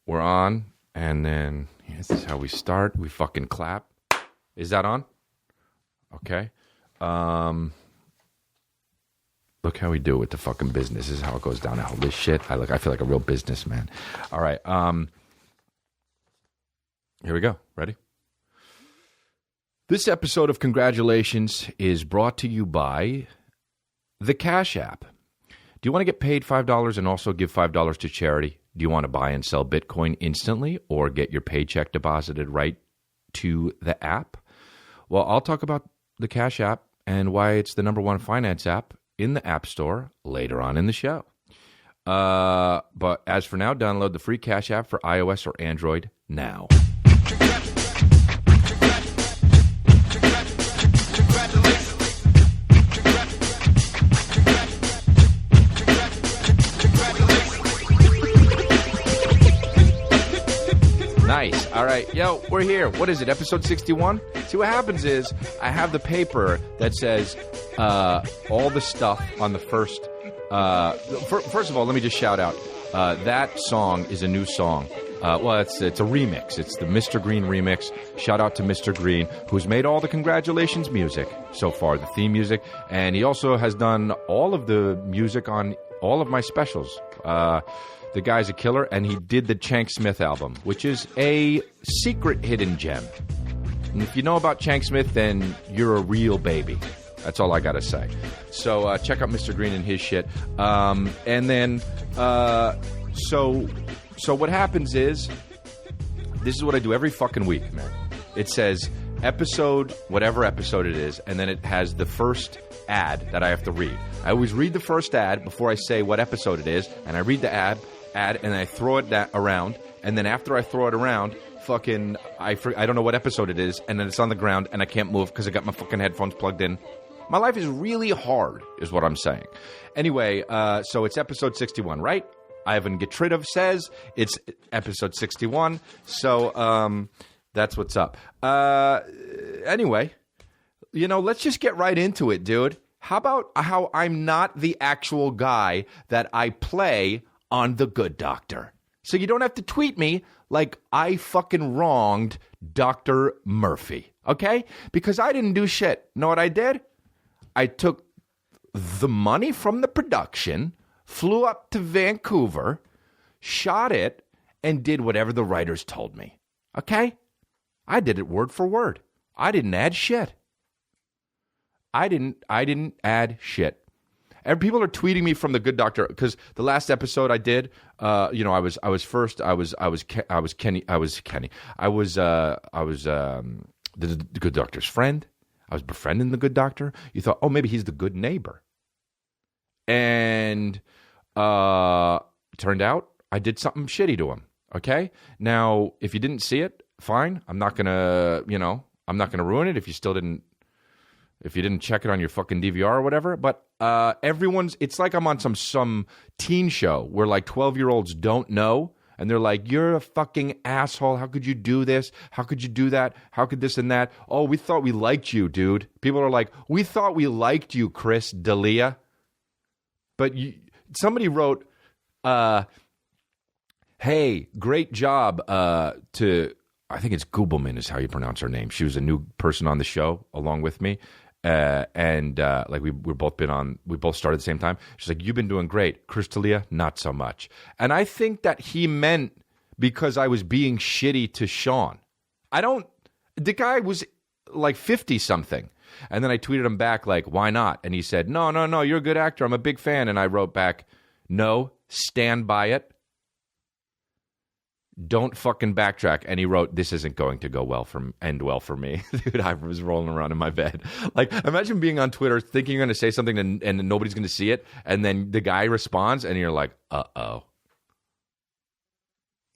we're on, and then this is how we start. We fucking clap. Is that on? Okay. Look how we do with the fucking business. This is how it goes down. All this shit. I feel like a real businessman. All right. Here we go. Ready? This episode of Congratulations is brought to you by the Cash App. Do you want to get paid $5 and also give $5 to charity? Do you want to buy and sell Bitcoin instantly or get your paycheck deposited right to the app? Well, I'll talk about the Cash App and why it's the number one finance app in the App Store later on in the show. But as for now, download the free Cash App for iOS or Android now. Nice. All right. Yo, we're here. What is it, episode 61? See, what happens is I have the paper that says all the stuff on the first... first of all, let me just shout out. That song is a new song. Well, it's a remix. It's the Mr. Green remix. Shout out to Mr. Green, who's made all the Congratulations music so far, the theme music. And he also has done all of the music on all of my specials. The guy's a killer, and he did the Chank Smith album, which is a secret hidden gem. And if you know about Chank Smith, then you're a real baby. That's all I got to say. So check out Mr. Green and his shit. And then, so what happens is, this is what I do every fucking week, man. It says episode, whatever episode it is, and then it has the first ad that I have to read. I always read the first ad before I say what episode it is, and I read the ad, and I throw it around, and then after I throw it around, fucking, I don't know what episode it is, and then it's on the ground, and I can't move because I got my fucking headphones plugged in. My life is really hard, is what I'm saying. Anyway, so it's episode 61, right? Ivan Getridov says it's episode 61, so that's what's up. Anyway, let's just get right into it, dude. How about how I'm not the actual guy that I play on The Good Doctor? So you don't have to tweet me like I fucking wronged Dr. Murphy, okay? Because I didn't do shit. Know what I did? I took the money from the production, flew up to Vancouver, shot it, and did whatever the writers told me, okay? I did it word for word. I didn't add shit. I didn't add shit. And people are tweeting me from The Good Doctor because the last episode I did, I was Kenny. I was the Good Doctor's friend. I was befriending the Good Doctor. You thought, oh, maybe he's the good neighbor. And turned out I did something shitty to him. Okay? Now, if you didn't see it, fine. I'm not gonna ruin it if you didn't check it on your fucking DVR or whatever. But it's like I'm on some teen show where like 12-year-olds don't know. And they're like, you're a fucking asshole. How could you do this? How could you do that? How could this and that? Oh, we thought we liked you, dude. People are like, we thought we liked you, Chris D'Elia. But somebody wrote, hey, great job I think it's Gubelman is how you pronounce her name. She was a new person on the show along with me. We both started at the same time. She's like, you've been doing great. Chris D'Elia, not so much. And I think that he meant because I was being shitty to Sean. The guy was like 50 something. And then I tweeted him back like, why not? And he said, no, you're a good actor. I'm a big fan. And I wrote back, no, stand by it. Don't fucking backtrack. And he wrote, this isn't going to end well for me. Dude, I was rolling around in my bed. Like, imagine being on Twitter thinking you're going to say something and nobody's going to see it. And then the guy responds and you're like, uh-oh.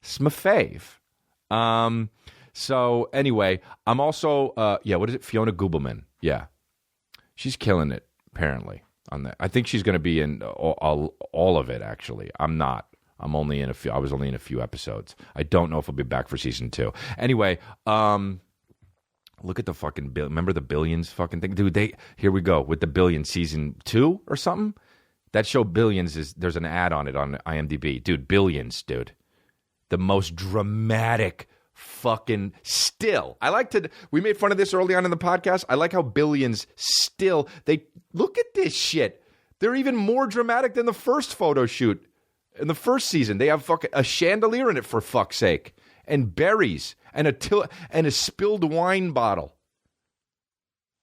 It's my fave. So anyway, I'm also, what is it? Fiona Gubelman. Yeah. She's killing it, apparently, on that. I think she's going to be in all of it, actually. I'm not. I was only in a few episodes. I don't know if I'll be back for season 2. Anyway, look at the fucking bill. Remember the Billions fucking thing? Dude, here we go with the Billions season 2 or something. That show Billions there's an ad on it on IMDb. Dude, Billions, dude. The most dramatic fucking still. We made fun of this early on in the podcast. I like how Billions still, they look at this shit. They're even more dramatic than the first photo shoot in the first season. They have fucking a chandelier in it, for fuck's sake, and berries and a spilled wine bottle.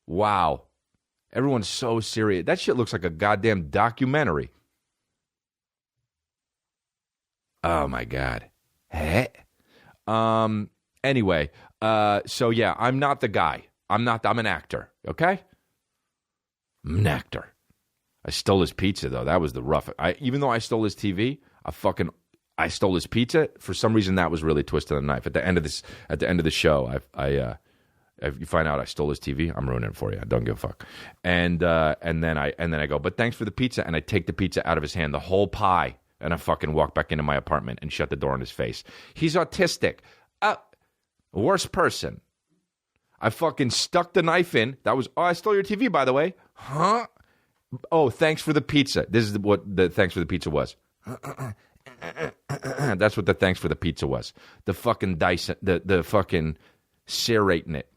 Wow. Everyone's so serious. That shit looks like a goddamn documentary. Oh my God. Hey. Anyway, so yeah, I'm not the guy. I'm an actor, okay? I'm an actor. I stole his pizza, though. That was the rough. Even though I stole his TV, I stole his pizza. For some reason, that was really twisting the knife. At the end of the show, if you find out I stole his TV, I'm ruining it for you. I don't give a fuck. And then I go, but thanks for the pizza, and I take the pizza out of his hand, the whole pie. And I fucking walk back into my apartment and shut the door in his face. He's autistic. Worst person. I fucking stuck the knife in. I stole your TV, by the way. Huh? Oh, thanks for the pizza. This is what the thanks for the pizza was. That's what the thanks for the pizza was. The fucking Dyson, the fucking serrating it.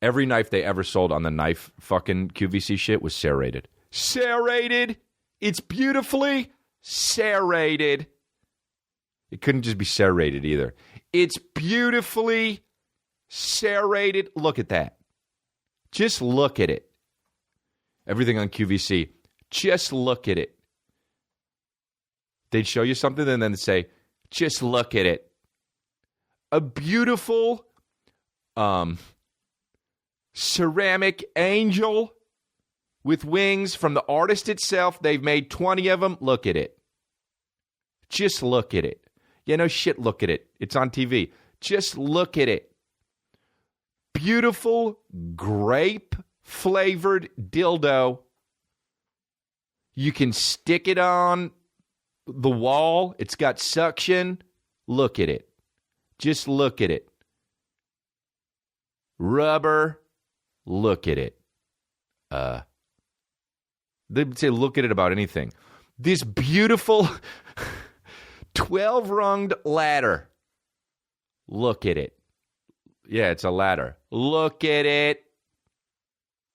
Every knife they ever sold on the knife fucking QVC shit was serrated. Serrated. It's beautifully serrated. It couldn't just be serrated either. It's beautifully serrated. Look at that. Just look at it. Everything on QVC. Just look at it. They'd show you something and then they'd say, just look at it. A beautiful ceramic angel with wings from the artist itself. They've made 20 of them. Look at it. Just look at it. Yeah, no shit, look at it. It's on TV. Just look at it. Beautiful grape-flavored dildo. You can stick it on the wall. It's got suction. Look at it. Just look at it. Rubber. Look at it. They'd say look at it about anything. This beautiful 12-runged ladder. Look at it. Yeah, it's a ladder. Look at it.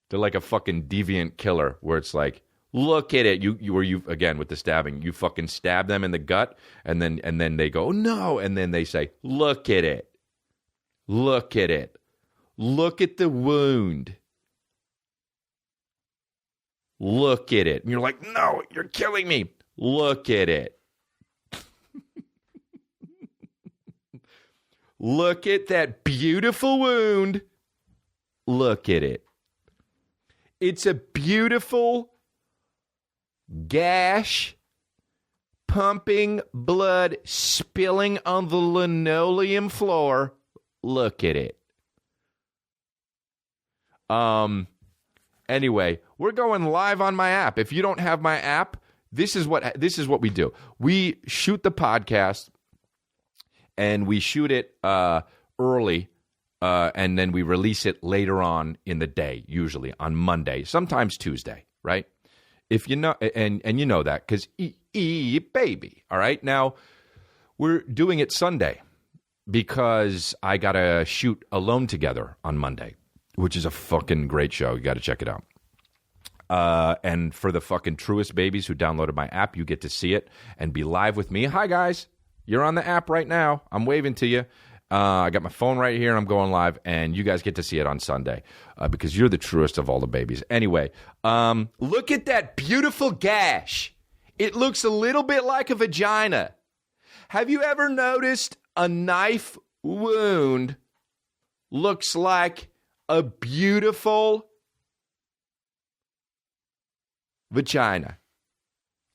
They're like a fucking deviant killer where it's like, look at it. You again with the stabbing, you fucking stab them in the gut and then they go, oh, no. And then they say, look at it. Look at it. Look at the wound. Look at it. And you're like, no, you're killing me. Look at it. Look at that beautiful wound. Look at it. It's a beautiful gash, pumping blood, spilling on the linoleum floor. Look at it. Anyway, we're going live on my app. If you don't have my app, this is what we do. We shoot the podcast and we shoot it early, and then we release it later on in the day, usually on Monday, sometimes Tuesday, right? If you know, and you know that because baby, all right. Now we're doing it Sunday because I gotta shoot Alone Together on Monday, which is a fucking great show. You got to check it out. And for the fucking truest babies who downloaded my app, you get to see it and be live with me. Hi, guys. You're on the app right now. I'm waving to you. I got my phone right here. I'm going live, and you guys get to see it on Sunday because you're the truest of all the babies. Anyway, look at that beautiful gash. It looks a little bit like a vagina. Have you ever noticed a knife wound looks like a beautiful vagina?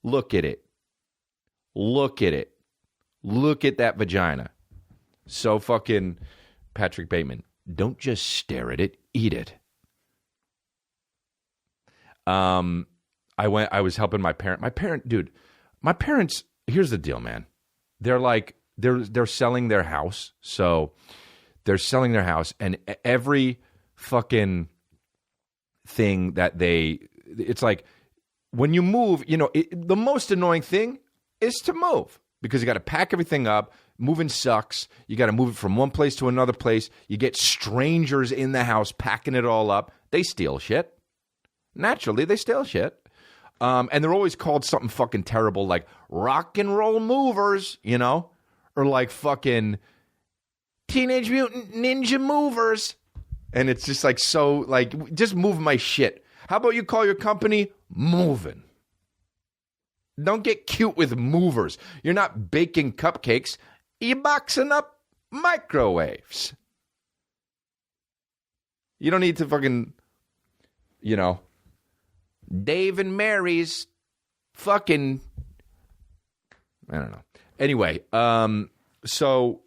Look at it. Look at it. Look at that vagina. So fucking Patrick Bateman. Don't just stare at it, eat it. I was helping my parent. My parents, here's the deal, man. They're like, they're selling their house. So they're selling their house, and every fucking thing that it's like when you move, the most annoying thing is to move because you got to pack everything up. Moving sucks. You got to move it from one place to another place. You get strangers in the house packing it all up. They steal shit. Naturally, they steal shit. And they're always called something fucking terrible like rock and roll movers, or like fucking Teenage Mutant Ninja Movers. And it's just like, so like, just move my shit. How about you call your company Moving? Don't get cute with movers. You're not baking cupcakes. You're boxing up microwaves. You don't need to fucking, Dave and Mary's fucking, I don't know. Anyway, so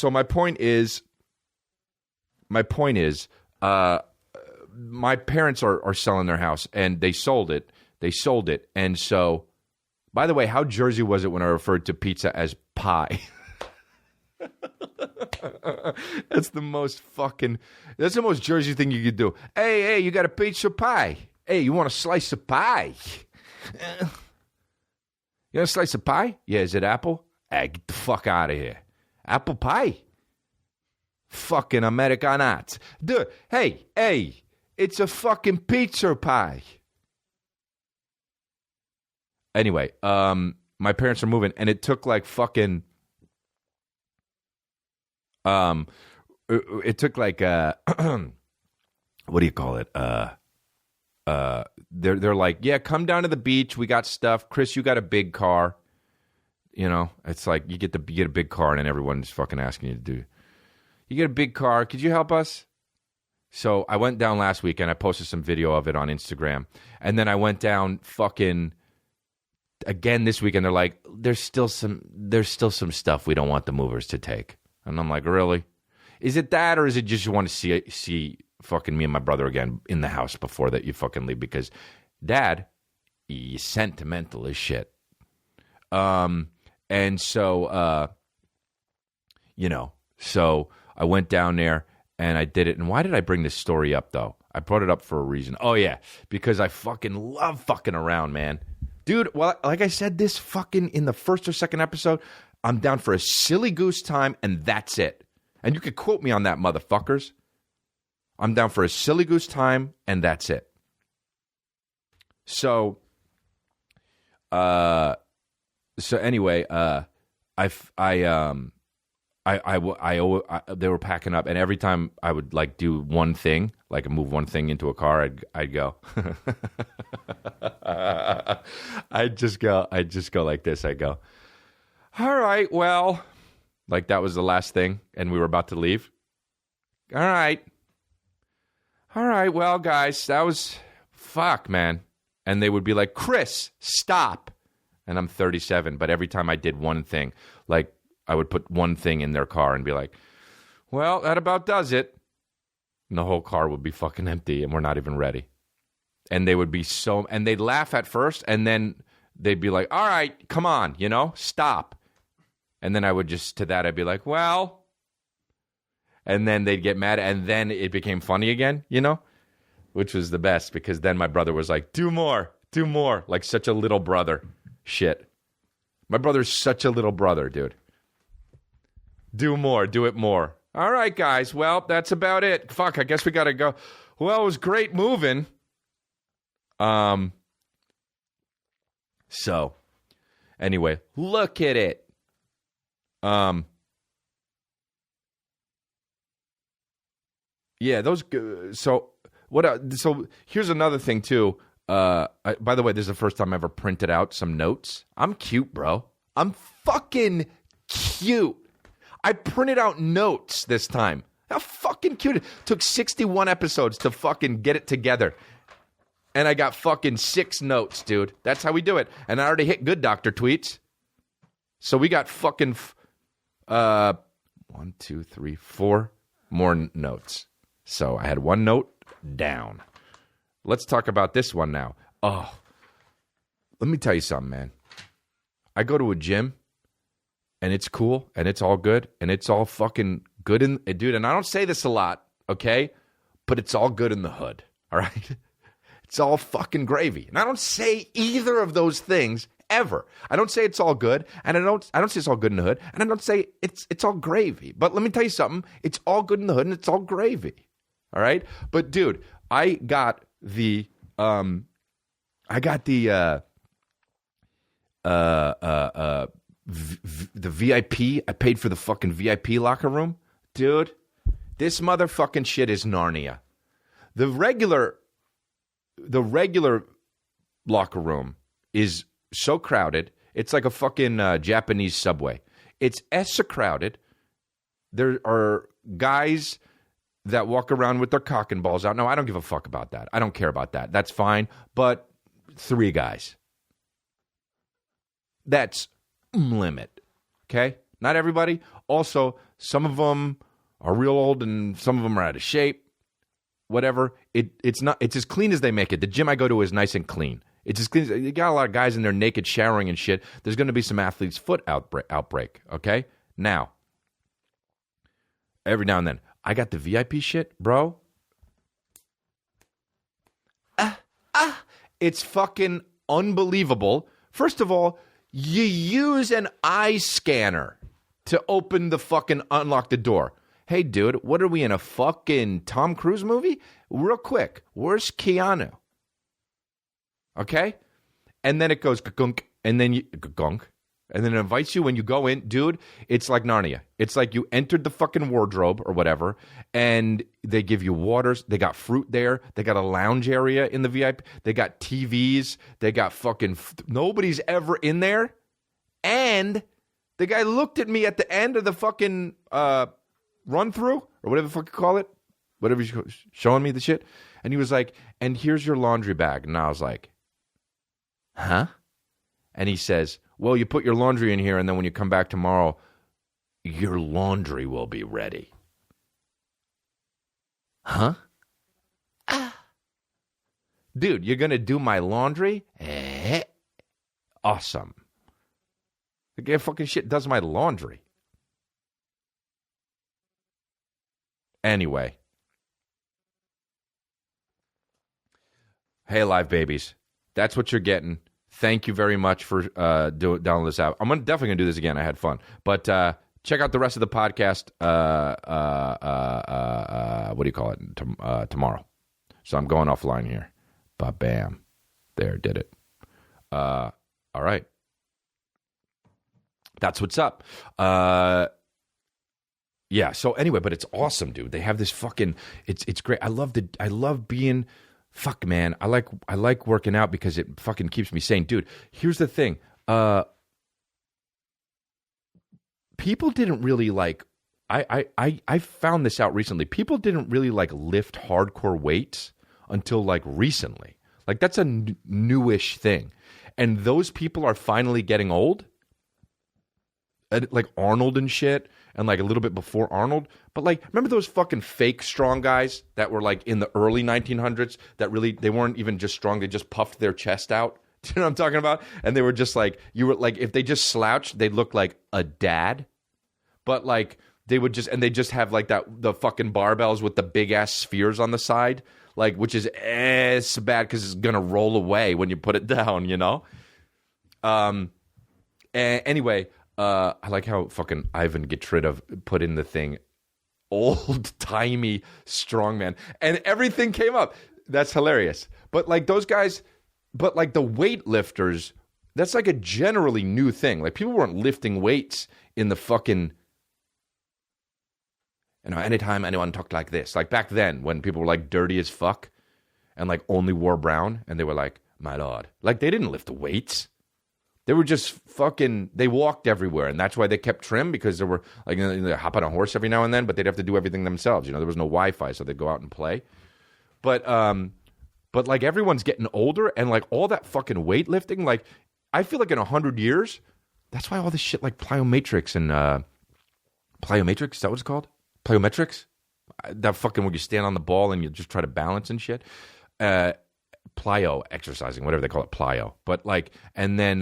my point is, my parents are selling their house and they sold it. And so, by the way, how Jersey was it when I referred to pizza as pie? That's the most Jersey thing you could do. Hey, you got a pizza pie? Hey, you want a slice of pie? You want a slice of pie? Yeah, is it apple? Hey, get the fuck out of here. Apple pie? Fucking Americanat. Dude, hey, it's a fucking pizza pie. Anyway, my parents are moving, and it took like fucking, it took like, what do you call it? They're like, yeah, come down to the beach. We got stuff. Chris, you got a big car. It's like you get a big car, and then everyone's fucking asking you to do. You get a big car. Could you help us? So I went down last week, and I posted some video of it on Instagram, and then I went down fucking again this week, and they're like, there's still some stuff we don't want the movers to take, and I'm like, really? Is it that, or is it just you want to see fucking me and my brother again in the house before that you fucking leave? Because Dad, you sentimental as shit. And so, so I went down there and I did it. And why did I bring this story up though? I brought it up for a reason. Oh yeah, because I fucking love fucking around, man. Dude, well, like I said, this fucking in the first or second episode, I'm down for a silly goose time and that's it. And you could quote me on that, motherfuckers. I'm down for a silly goose time, and that's it. So, anyway, they were packing up, and every time I would like do one thing, like move one thing into a car, I'd go. I'd just go like this. I'd go, all right, well, like that was the last thing, and we were about to leave. All right, well, guys, that was fuck, man. And they would be like, Chris, stop. And I'm 37, but every time I did one thing, like I would put one thing in their car and be like, well, that about does it. And the whole car would be fucking empty and we're not even ready. And they would be and they'd laugh at first and then they'd be like, all right, come on, stop. And then I would I'd be like, well, and then they'd get mad and then it became funny again, which was the best because then my brother was like, do more, like such a little brother. Shit. My brother's such a little brother, dude. Do it more. All right, guys. Well, that's about it. Fuck, I guess we got to go. Well, it was great moving. So, anyway, look at it. Yeah, those. So what? So here's another thing too. By the way, this is the first time I ever printed out some notes. I'm cute, bro. I'm fucking cute. I printed out notes this time. How fucking cute. It took 61 episodes to fucking get it together. And I got fucking 6 notes, dude. That's how we do it. And I already hit Good Doctor tweets. So we got fucking 1, 2, 3, 4 more notes. So I had 1 note down. Let's talk about this one now. Oh, let me tell you something, man. I go to a gym, and it's cool, and it's all good, and it's all fucking good, dude, and I don't say this a lot, okay? But it's all good in the hood, all right? It's all fucking gravy. And I don't say either of those things ever. I don't say it's all good, and I don't say it's all good in the hood, and I don't say it's all gravy. But let me tell you something. It's all good in the hood, and it's all gravy. All right? But dude, I got the VIP. I paid for the fucking VIP locker room. Dude, this motherfucking shit is Narnia. The regular locker room is so crowded, it's like a fucking Japanese subway. It's extra crowded. There are guys that walk around with their cock and balls out. No, I don't give a fuck about that. I don't care about that. That's fine. But 3 guys. That's limit. Okay? Not everybody. Also, some of them are real old and some of them are out of shape. Whatever. It's as clean as they make it. The gym I go to is nice and clean. It's as clean. You got a lot of guys in there naked showering and shit. There's going to be some athlete's foot outbreak. Okay? Now, every now and then, I got the VIP shit, bro. It's fucking unbelievable. First of all, you use an eye scanner to unlock the door. Hey, dude, what are we in, a fucking Tom Cruise movie? Real quick, where's Keanu? Okay? And then it goes gunk, and then gunk, and then it invites you when you go in. Dude, it's like Narnia. It's like you entered the fucking wardrobe or whatever, and they give you waters. They got fruit there. They got a lounge area in the VIP. They got TVs. They got fucking... nobody's ever in there. And the guy looked at me at the end of the fucking run-through, or whatever the fuck you call it. Whatever he's showing me the shit. And he was like, and here's your laundry bag. And I was like, huh? And he says, well, you put your laundry in here, and then when you come back tomorrow, your laundry will be ready. Huh? Dude, you're going to do my laundry? Awesome. The guy fucking shit does my laundry. Anyway. Hey, live babies. That's what you're getting. Thank you very much for downloading this out. I'm definitely going to do this again. I had fun. But check out the rest of the podcast, what do you call it, tomorrow. So I'm going offline here. Ba-bam. There, did it. All right. That's what's up. Yeah, so anyway, but it's awesome, dude. They have this fucking... It's great. I love being... Fuck, man. I like working out because it fucking keeps me sane. Dude, here's the thing. People didn't really like... I found this out recently. People didn't really like lift hardcore weights until like recently. Like that's a newish thing. And those people are finally getting old. Like Arnold and shit. And like a little bit before Arnold. But like, remember those fucking fake strong guys that were like in the early 1900s that really, they weren't even just strong. They just puffed their chest out. Do you know what I'm talking about? And they were just like, you were like, if they just slouched, they'd look like a dad. But like, they would just, and they just have like the fucking barbells with the big ass spheres on the side. Like, which is bad because it's going to roll away when you put it down, you know? Anyway, I like how fucking Ivan Getridov put in the thing, old-timey strongman. And everything came up. That's hilarious. But like those guys, but like the weightlifters, that's like a generally new thing. Like people weren't lifting weights in the fucking... You know, anytime anyone talked like this, like back then when people were like dirty as fuck and like only wore brown and they were like, my lord. Like they didn't lift the weights. They were just fucking, they walked everywhere. And that's why they kept trim because they were like, you know, they hop on a horse every now and then, but they'd have to do everything themselves. You know, there was no Wi-Fi, so they'd go out and play. But like everyone's getting older and like all that fucking weightlifting, like I feel like in 100 years, that's why all this shit like plyometrics and, plyometrics, is that what it's called? Plyometrics? That fucking where you stand on the ball and you just try to balance and shit. Plyo exercising, whatever they call it, plyo. But like, and then,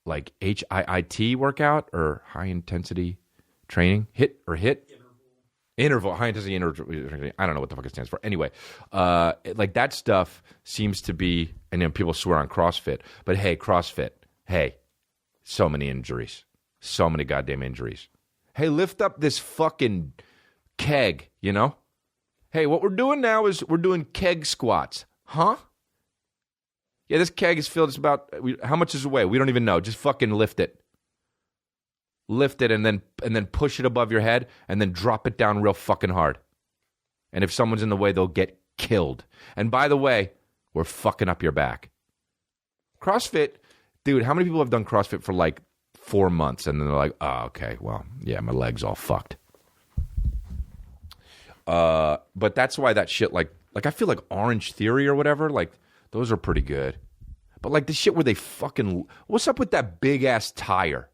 like HIIT workout or high intensity training, HIIT. Interval, high intensity interval. I don't know what the fuck it stands for. Anyway, like that stuff seems to be, and then people swear on CrossFit, but hey, CrossFit, hey, so many injuries. So many goddamn injuries. Hey, lift up this fucking keg, you know? Hey, what we're doing now is we're doing keg squats. Huh? Yeah, this keg is filled. It's about, how much is it weigh? We don't even know. Just fucking lift it. Lift it and then push it above your head and then drop it down real fucking hard. And if someone's in the way, they'll get killed. And by the way, we're fucking up your back. CrossFit, dude, how many people have done CrossFit for like 4 months and then they're like, oh, okay, well, yeah, my leg's all fucked. But that's why that shit, like I feel like Orange Theory or whatever, like those are pretty good. But like the shit where they fucking, what's up with that big ass tire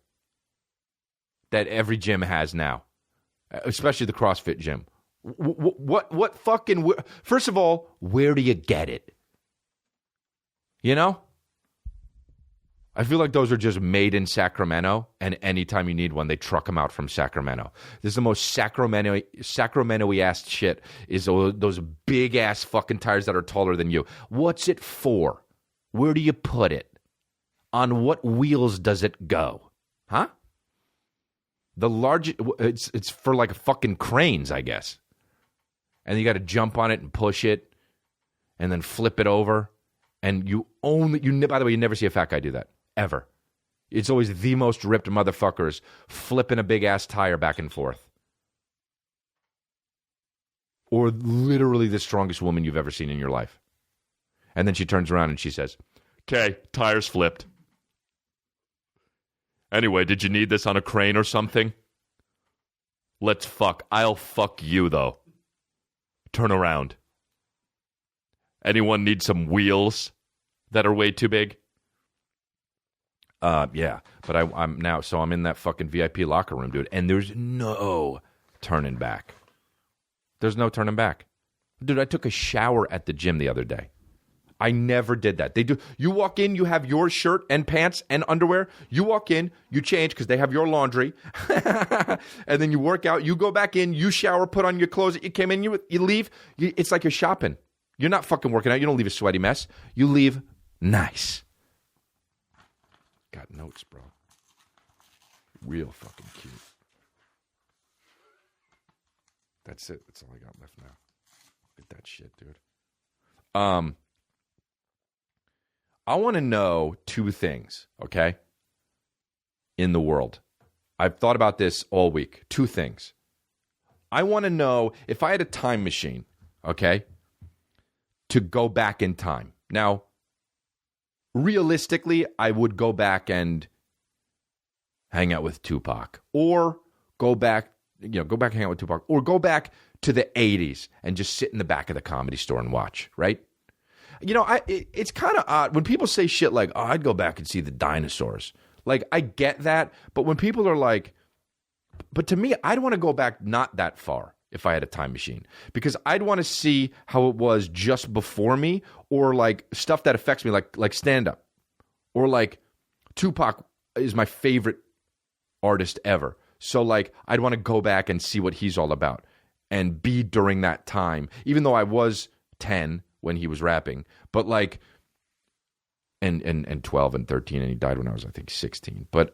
that every gym has now, especially the CrossFit gym? What fucking, first of all, where do you get it? You know? I feel like those are just made in Sacramento, and anytime you need one, they truck them out from Sacramento. This is the most Sacramento-y ass shit, is those big ass fucking tires that are taller than you. What's it for? Where do you put it? On what wheels does it go? Huh? The largest, it's for like fucking cranes, I guess. And you got to jump on it and push it, and then flip it over. And by the way, you never see a fat guy do that. Ever. It's always the most ripped motherfuckers flipping a big-ass tire back and forth. Or literally the strongest woman you've ever seen in your life. And then she turns around and she says, "Okay, tire's flipped. Anyway, did you need this on a crane or something? Let's fuck. I'll fuck you, though. Turn around. Anyone need some wheels that are way too big?" Yeah, but I'm now, so I'm in that fucking VIP locker room, dude, and there's no turning back. There's no turning back. Dude, I took a shower at the gym the other day. I never did that. They do. You walk in, you have your shirt and pants and underwear. You walk in, you change because they have your laundry, and then you work out. You go back in, you shower, put on your clothes that you came in. You leave. It's like you're shopping. You're not fucking working out. You don't leave a sweaty mess. You leave nice. Got notes, bro. Real fucking cute. That's it. That's all I got left now. Look at that shit, dude. I want to know two things, okay? In the world. I've thought about this all week. Two things. I want to know if I had a time machine, okay, to go back in time. Now, realistically, I would go back and hang out with Tupac, or go back and hang out with Tupac, or go back to the 80s and just sit in the back of the Comedy Store and watch, right? You know, it's kind of odd when people say shit like, "Oh, I'd go back and see the dinosaurs." Like, I get that, but when people are like, but to me, I'd want to go back not that far if I had a time machine, because I'd want to see how it was just before me, or like stuff that affects me, like stand-up, or like Tupac is my favorite artist ever. So like, I'd want to go back and see what he's all about and be during that time, even though I was 10 when he was rapping, but like, and 12 and 13, and he died when I was, I think, 16. But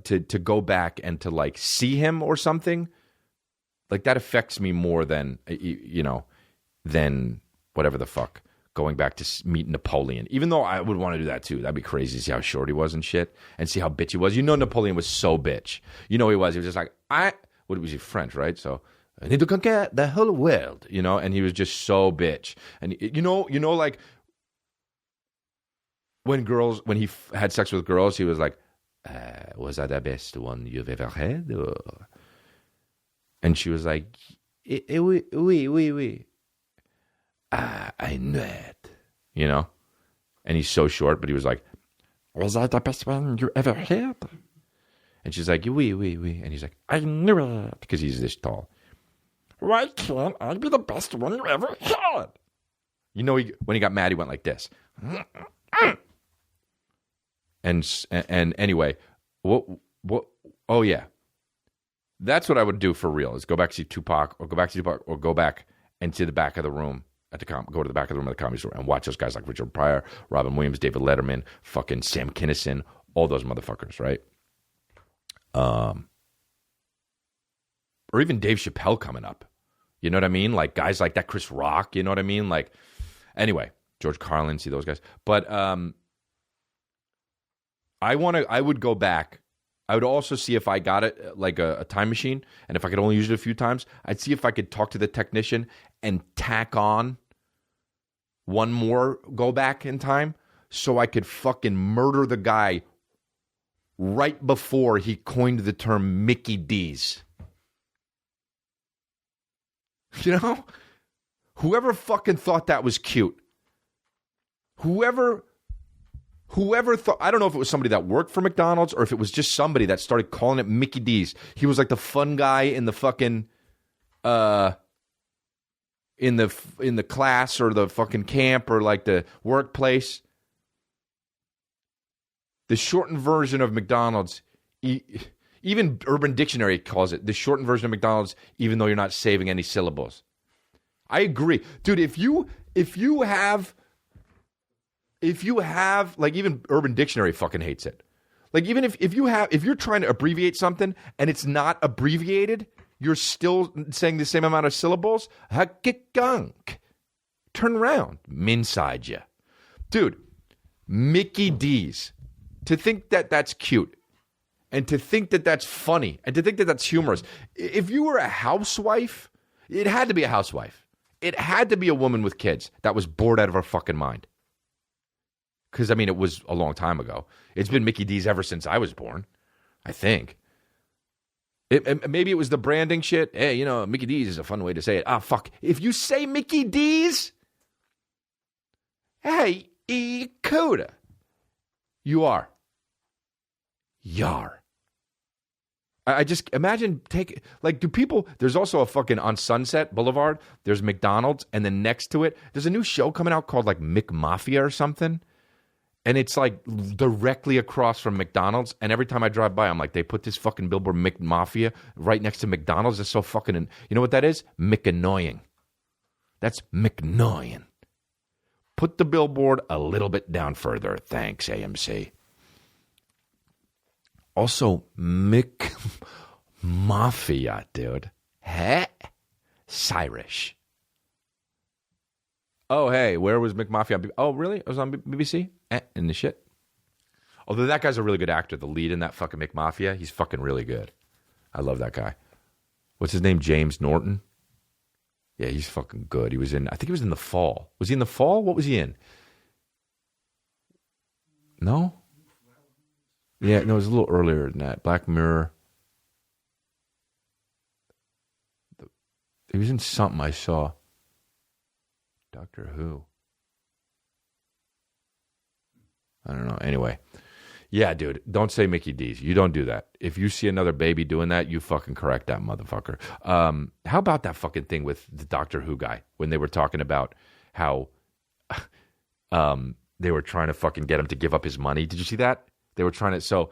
to go back and to like see him or something, like that affects me more than, than whatever the fuck, going back to meet Napoleon. Even though I would want to do that too. That'd be crazy to see how short he was and shit, and see how bitch he was. You know, Napoleon was so bitch. You know, he was just like, what was he, French, right? So, I need to conquer the whole world, and he was just so bitch. And like when he had sex with girls, he was like, was that the best one you've ever had? Or? And she was like, oui. I know it, And he's so short, but he was like, was that the best one you ever had? And she's like, oui. And he's like, I knew it, because he's this tall. Why can't I be the best one you ever had? When he got mad, he went like this. And anyway, what? Oh yeah, That's what I would do for real, is go back to see Tupac, or go back into the back of the room go to the back of the room at the Comedy Store and watch those guys like Richard Pryor, Robin Williams, David Letterman, fucking Sam Kinison, all those motherfuckers, right? Or even Dave Chappelle coming up. You know what I mean? Like guys like that, Chris Rock, you know what I mean? Like, anyway, George Carlin, see those guys. But I would go back. I would also see if I got it like a time machine, and if I could only use it a few times, I'd see if I could talk to the technician and tack on one more go back in time so I could fucking murder the guy right before he coined the term Mickey D's. You know? Whoever fucking thought that was cute. Whoever thought, I don't know if it was somebody that worked for McDonald's or if it was just somebody that started calling it Mickey D's. He was like the fun guy in the fucking in the class or the fucking camp or like the workplace. The shortened version of McDonald's, even Urban Dictionary calls it the shortened version of McDonald's, even though you're not saving any syllables. I agree. Dude, if you have like, even Urban Dictionary fucking hates it. Like, even if you're trying to abbreviate something and it's not abbreviated, you're still saying the same amount of syllables. Hakikunk. Turn around. Inside you. Dude, Mickey D's. To think that that's cute and to think that that's funny and to think that that's humorous. If you were a housewife, it had to be a housewife. It had to be a woman with kids that was bored out of her fucking mind. Because, I mean, it was a long time ago. It's been Mickey D's ever since I was born, I think. Maybe it was the branding shit. Hey, you know, Mickey D's is a fun way to say it. Ah, fuck. If you say Mickey D's, hey, Coda. You are. Yar. I just imagine do people, there's also a fucking, on Sunset Boulevard, there's McDonald's, and then next to it, there's a new show coming out called like McMafia or something. And it's like directly across from McDonald's. And every time I drive by, I'm like, they put this fucking billboard McMafia right next to McDonald's. It's so fucking, you know what that is? McNoyin. That's McNoyin. Put the billboard a little bit down further. Thanks, AMC. Also, McMafia, dude. Heh? Cyrus. Oh, hey, where was McMafia? Oh, really? It was on BBC? In the shit. Although that guy's a really good actor. The lead in that fucking McMafia, he's fucking really good. I love that guy. What's his name? James Norton? Yeah, he's fucking good. I think he was in The Fall. Was he in The Fall? What was he in? No? Yeah, no, it was a little earlier than that. Black Mirror. He was in something I saw. Doctor Who. I don't know. Anyway. Yeah, dude. Don't say Mickey D's. You don't do that. If you see another baby doing that, you fucking correct that motherfucker. How about that fucking thing with the Doctor Who guy when they were talking about how they were trying to fucking get him to give up his money? Did you see that? They were trying to. So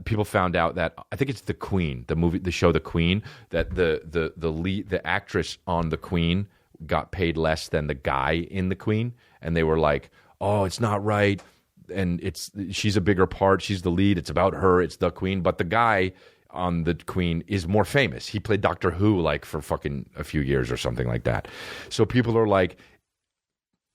people found out that, I think it's The Queen, the show The Queen, that the lead, the actress on The Queen got paid less than the guy in The Queen, and they were like, "Oh, it's not right." And she's a bigger part. She's the lead. It's about her. It's the Queen. But the guy on the Queen is more famous. He played Doctor Who like for fucking a few years or something like that. So people are like,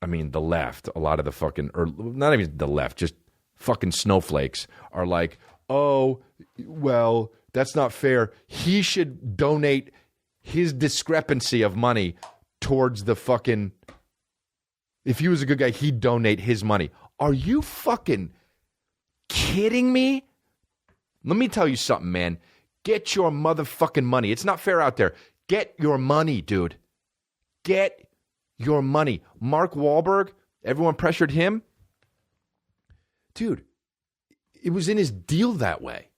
I mean, the left, a lot of the fucking, or not even the left, just fucking snowflakes are like, oh, well, that's not fair. He should donate his discrepancy of money towards the fucking, if he was a good guy, he'd donate his money. Are you fucking kidding me? Let me tell you something, man. Get your motherfucking money. It's not fair out there. Get your money, dude. Get your money. Mark Wahlberg, everyone pressured him. Dude, it was in his deal that way.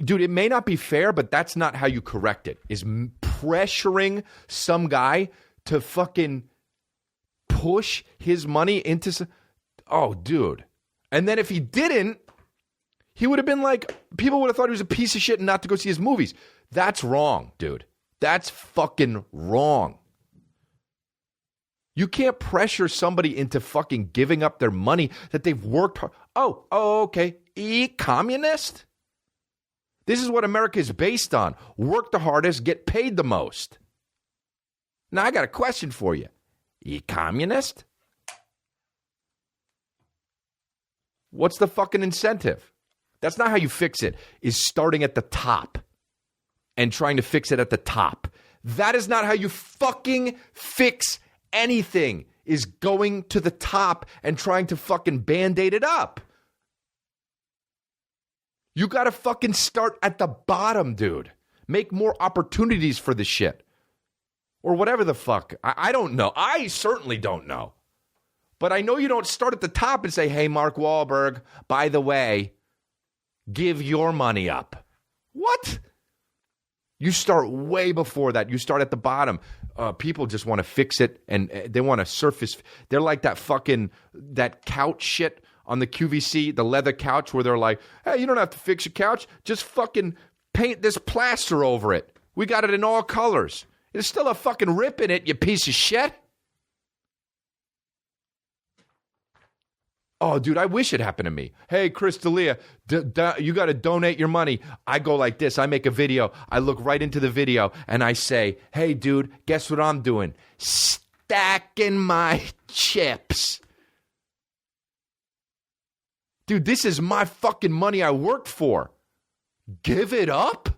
Dude, it may not be fair, but that's not how you correct it, is pressuring some guy to fucking push his money into... Oh, dude. And then if he didn't, He would have been like, people would have thought he was a piece of shit and not to go see his movies. That's wrong, dude. That's fucking wrong. You can't pressure somebody into fucking giving up their money that they've worked hard. Oh, okay. Communist? This is what America is based on. Work the hardest, get paid the most. Now, I got a question for you. Communist? What's the fucking incentive? That's not how you fix it, is starting at the top and trying to fix it at the top. That is not how you fucking fix anything, is going to the top and trying to fucking Band-Aid it up. You got to fucking start at the bottom, dude. Make more opportunities for this shit. Or whatever the fuck. I don't know. I certainly don't know. But I know you don't start at the top and say, hey, Mark Wahlberg, by the way, give your money up. What? You start way before that. You start at the bottom. People just want to fix it, and they want to surface. They're like that couch shit on the QVC, the leather couch, where they're like, hey, you don't have to fix your couch. Just fucking paint this plaster over it. We got it in all colors. There's still a fucking rip in it, you piece of shit. Oh, dude, I wish it happened to me. Hey, Chris D'Elia, you got to donate your money. I go like this. I make a video. I look right into the video, and I say, hey, dude, guess what I'm doing? Stacking my chips. Dude, this is my fucking money I worked for. Give it up?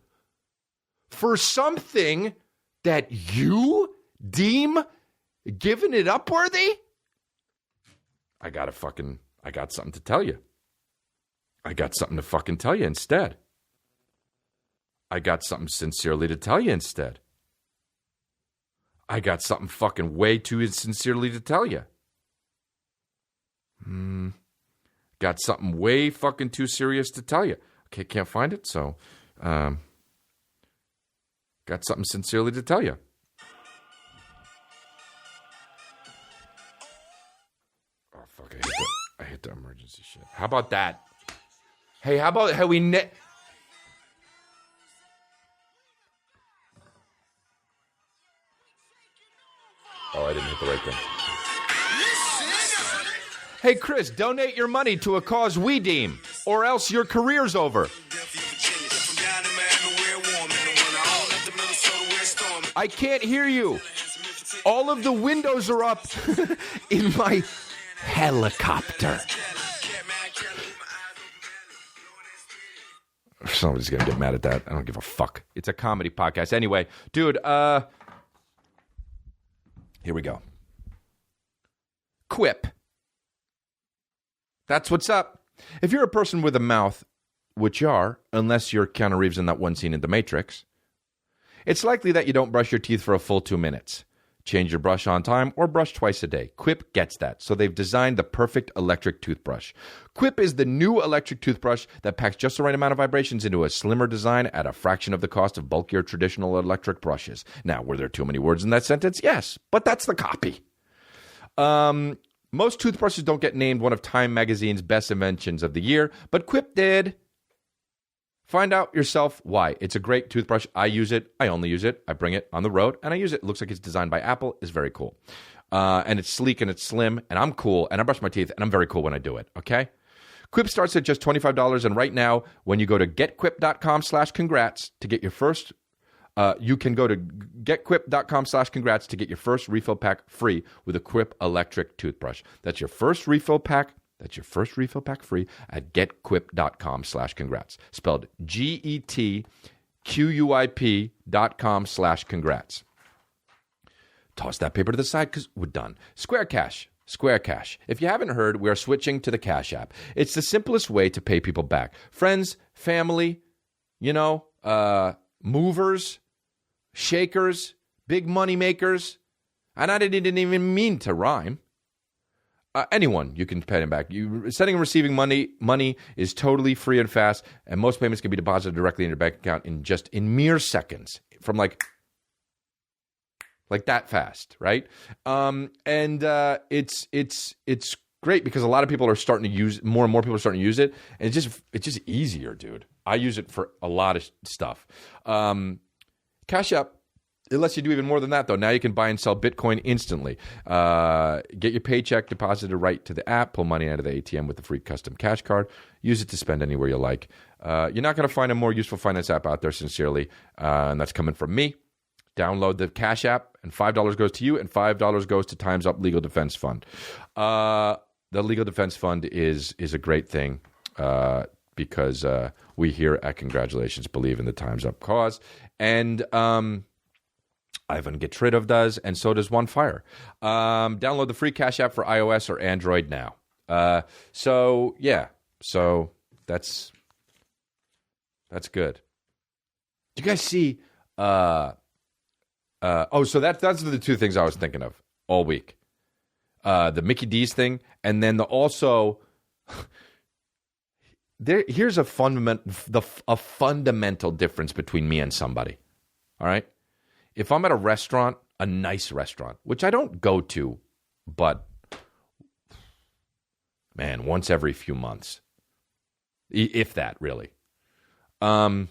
For something that you deem giving it up worthy? I got something to tell you. I got something to fucking tell you instead. I got something sincerely to tell you instead. I got something fucking way too sincerely to tell you. Got something way fucking too serious to tell you. Okay, can't find it, so got something sincerely to tell you. Oh, fuck, I hit the emergency shit. How about that? Hey, how about how we Oh, I didn't hit the right thing. Hey, Chris, donate your money to a cause we deem, or else your career's over. I can't hear you. All of the windows are up in my helicopter. Somebody's going to get mad at that. I don't give a fuck. It's a comedy podcast. Anyway, dude, here we go. Quip. That's what's up. If you're a person with a mouth, which you are, unless you're Keanu Reeves in that one scene in The Matrix, it's likely that you don't brush your teeth for a full 2 minutes. Change your brush on time or brush twice a day. Quip gets that, so they've designed the perfect electric toothbrush. Quip is the new electric toothbrush that packs just the right amount of vibrations into a slimmer design at a fraction of the cost of bulkier traditional electric brushes. Now, were there too many words in that sentence? Yes, but that's the copy. Most toothbrushes don't get named one of Time Magazine's best inventions of the year, but Quip did. Find out yourself why. It's a great toothbrush. I use it. I only use it. I bring it on the road, and I use it. It looks like it's designed by Apple. It's very cool. And it's sleek, and it's slim, and I'm cool, and I brush my teeth, and I'm very cool when I do it, okay? Quip starts at just $25, and right now, when you go to getquip.com/congrats to get your first you can go to getquip.com/congrats to get your first refill pack free with a Quip electric toothbrush. That's your first refill pack. That's your first refill pack free at getquip.com/congrats. Spelled GETQUIP.com/congrats. Toss that paper to the side because we're done. Square Cash. If you haven't heard, we are switching to the Cash App. It's the simplest way to pay people back. Friends, family, movers, shakers, big money makers. And I didn't even mean to rhyme. Anyone, you can pay them back. Sending and receiving money is totally free and fast, and most payments can be deposited directly in your bank account in mere seconds, from like that fast, right? And it's great because a lot of people are starting to use more and more people are starting to use it, and it's just easier, dude. I use it for a lot of stuff. Cash App, it lets you do even more than that, though. Now you can buy and sell Bitcoin instantly. Get your paycheck deposited right to the app. Pull money out of the ATM with the free custom cash card. Use it to spend anywhere you like. You're not going to find a more useful finance app out there, sincerely, and that's coming from me. Download the Cash App, and $5 goes to you, and $5 goes to Time's Up Legal Defense Fund. The Legal Defense Fund is a great thing because we here at Congratulations believe in the Time's Up cause, and Ivan Get Rid of does, and so does One Fire. Download the free Cash App for iOS or Android now. So that's good. Do you guys see? So that's the two things I was thinking of all week. The Mickey D's thing, and then here's a fundamental difference between me and somebody. All right. If I'm at a restaurant, a nice restaurant, which I don't go to, but, man, once every few months, if that, really. Some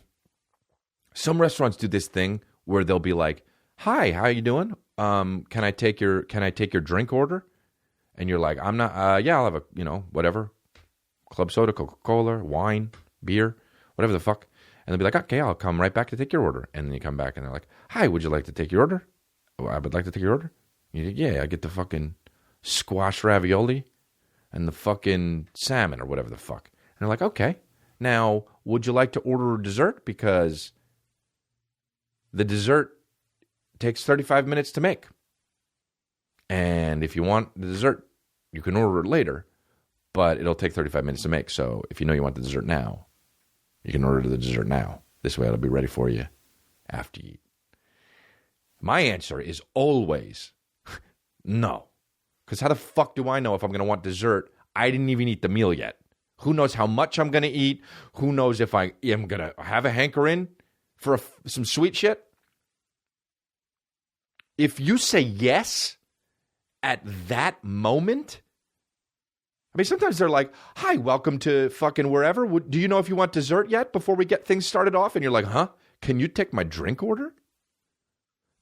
restaurants do this thing where they'll be like, "Hi, how you doing? Can I take your drink order?" And you're like, "I'm not, yeah, I'll have a, whatever, club soda, Coca-Cola, wine, beer, whatever the fuck." And they'll be like, "Okay, I'll come right back to take your order." And then you come back and they're like, "Hi, would you like to take your order?" "Oh, I would like to take your order." You're like, "Yeah, I get the fucking squash ravioli and the fucking salmon," or whatever the fuck. And they're like, "Okay, now would you like to order a dessert? Because the dessert takes 35 minutes to make. And if you want the dessert, you can order it later, but it'll take 35 minutes to make. So if you know you want the dessert now, you can order the dessert now. This way it'll be ready for you after you eat." My answer is always no. Because how the fuck do I know if I'm going to want dessert? I didn't even eat the meal yet. Who knows how much I'm going to eat? Who knows if I am going to have a hankering for some sweet shit? If you say yes at that moment, I mean, sometimes they're like, "Hi, welcome to fucking wherever. Do you know if you want dessert yet before we get things started off?" And you're like, "Huh? Can you take my drink order?"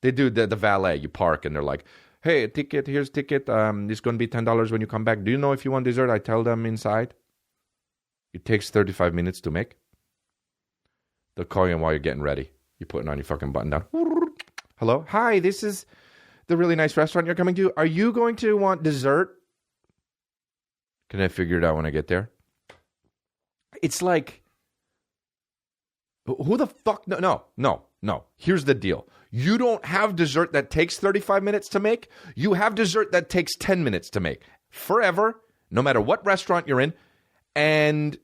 They do the valet. You park and they're like, "Hey, ticket, here's ticket. It's going to be $10 when you come back. Do you know if you want dessert?" I tell them inside. It takes 35 minutes to make. They'll call you while you're getting ready. You're putting on your fucking button down. "Hello? Hi, this is the really nice restaurant you're coming to. Are you going to want dessert?" Can I figure it out when I get there? It's like, who the fuck? No. Here's the deal. You don't have dessert that takes 35 minutes to make. You have dessert that takes 10 minutes to make. Forever, no matter what restaurant you're in. And